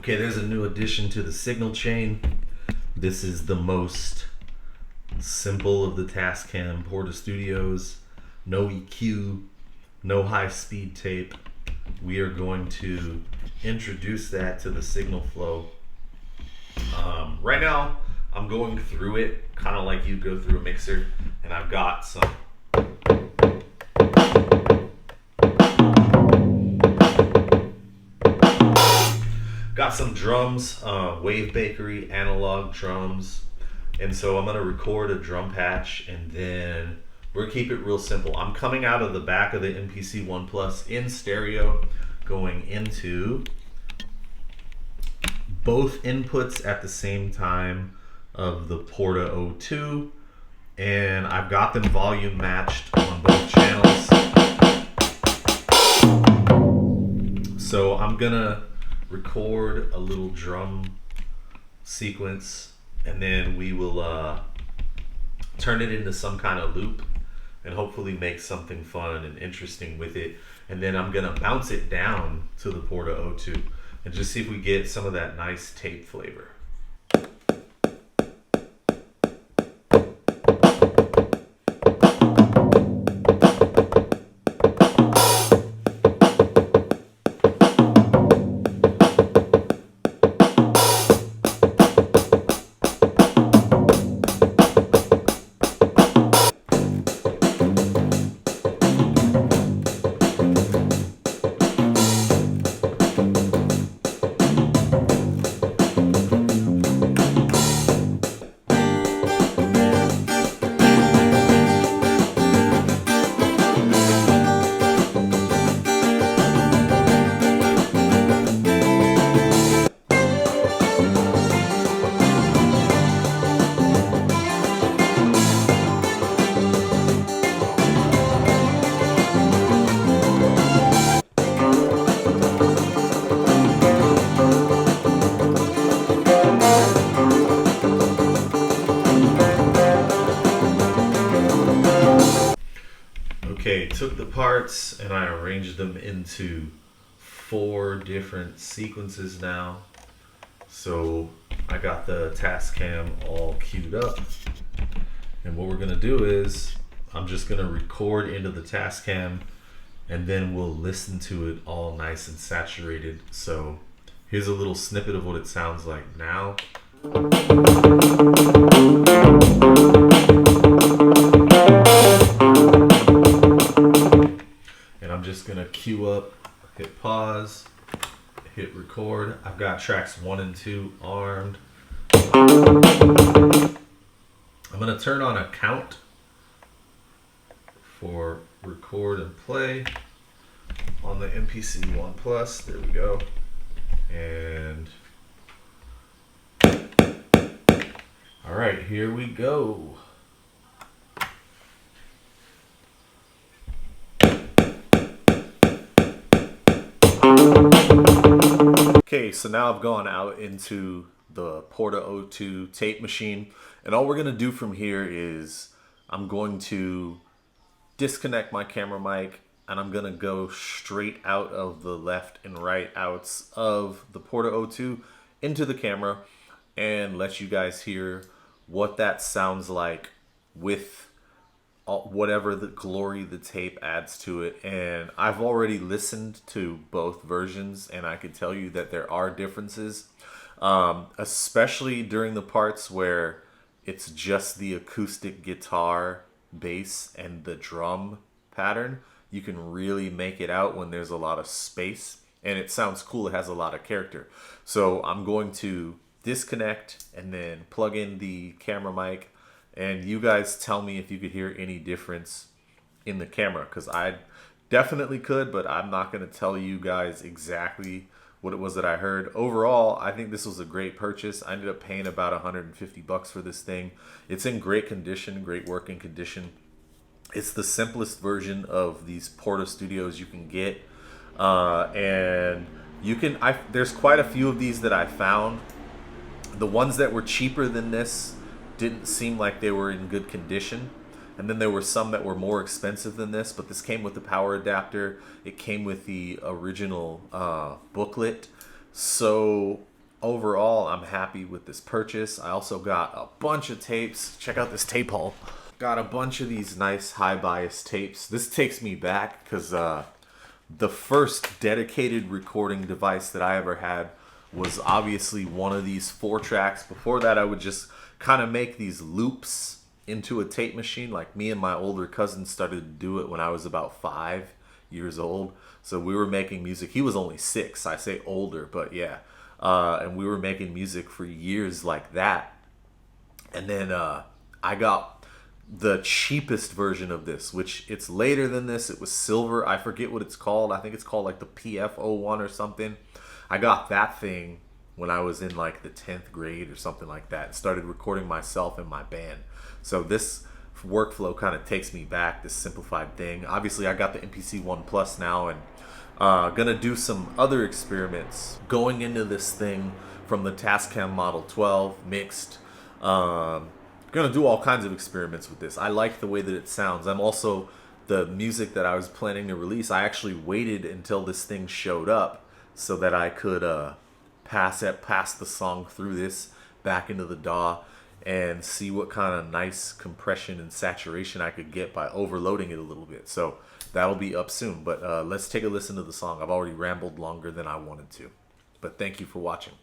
Okay, there's a new addition to the signal chain. This is the most simple of the Tascam Porta Studios. No EQ, no high speed tape. We are going to introduce that to the signal flow. Right now, I'm going through it kind of like you go through a mixer, and I've got some drums, Wave Bakery analog drums, and so I'm going to record a drum patch, and then we're keep it real simple. I'm coming out of the back of the MPC One Plus in stereo, going into both inputs at the same time of the Porta 02, and I've got them volume matched on both channels. So I'm gonna record a little drum sequence, and then we will turn it into some kind of loop and hopefully make something fun and interesting with it. And then I'm gonna bounce it down to the Porta 02 and just see if we get some of that nice tape flavor. Okay, took the parts and I arranged them into 4 different sequences now. So I got the Tascam all queued up. And what we're gonna do is I'm just gonna record into the Tascam, and then we'll listen to it all nice and saturated. So here's a little snippet of what it sounds like now. I'm just gonna cue up, hit pause, hit record. I've got tracks 1 and 2 armed. I'm gonna turn on a count for record and play on the MPC One Plus. There we go. And all right, here we go. Okay, so now I've gone out into the Porta 02 tape machine, and all we're gonna do from here is I'm going to disconnect my camera mic, and I'm gonna go straight out of the left and right outs of the Porta 02 into the camera and let you guys hear what that sounds like with whatever the glory the tape adds to it. And I've already listened to both versions, and I can tell you that there are differences, especially during the parts where it's just the acoustic guitar, bass, and the drum pattern. You can really make it out when there's a lot of space, and it sounds cool. It has a lot of character. So I'm going to disconnect and then plug in the camera mic, and you guys tell me if you could hear any difference in the camera, because I definitely could, but I'm not going to tell you guys exactly what it was that I heard. Overall, I think this was a great purchase. I ended up paying about $150 for this thing. It's in great condition, great working condition. It's the simplest version of these Porta Studios you can get, and you can. There's quite a few of these that I found. The ones that were cheaper than this didn't seem like they were in good condition, and then there were some that were more expensive than this, but this came with the power adapter. It came with the original booklet. So overall, I'm happy with this purchase. I also got a bunch of tapes. Check out this tape haul. Got a bunch of these nice high bias tapes. This takes me back because the first dedicated recording device that I ever had was obviously one of these 4-tracks. Before that, I would just kind of make these loops into a tape machine. Like me and my older cousin started to do it when I was about 5 years old. So we were making music. He was only 6. I say older, but yeah. And we were making music for years like that. And then I got the cheapest version of this, which it's later than this. It was silver. I forget what it's called. I think it's called like the PF01 or something. I got that thing when I was in like the 10th grade or something like that, and started recording myself and my band. So this workflow kind of takes me back, this simplified thing. Obviously, I got the MPC One Plus now, and gonna do some other experiments going into this thing from the Tascam Model 12 mixed. Gonna do all kinds of experiments with this. I like the way that it sounds. I'm also, the music that I was planning to release, I actually waited until this thing showed up so that I could pass the song through this back into the DAW and see what kind of nice compression and saturation I could get by overloading it a little bit. So that'll be up soon. But let's take a listen to the song. I've already rambled longer than I wanted to. But thank you for watching.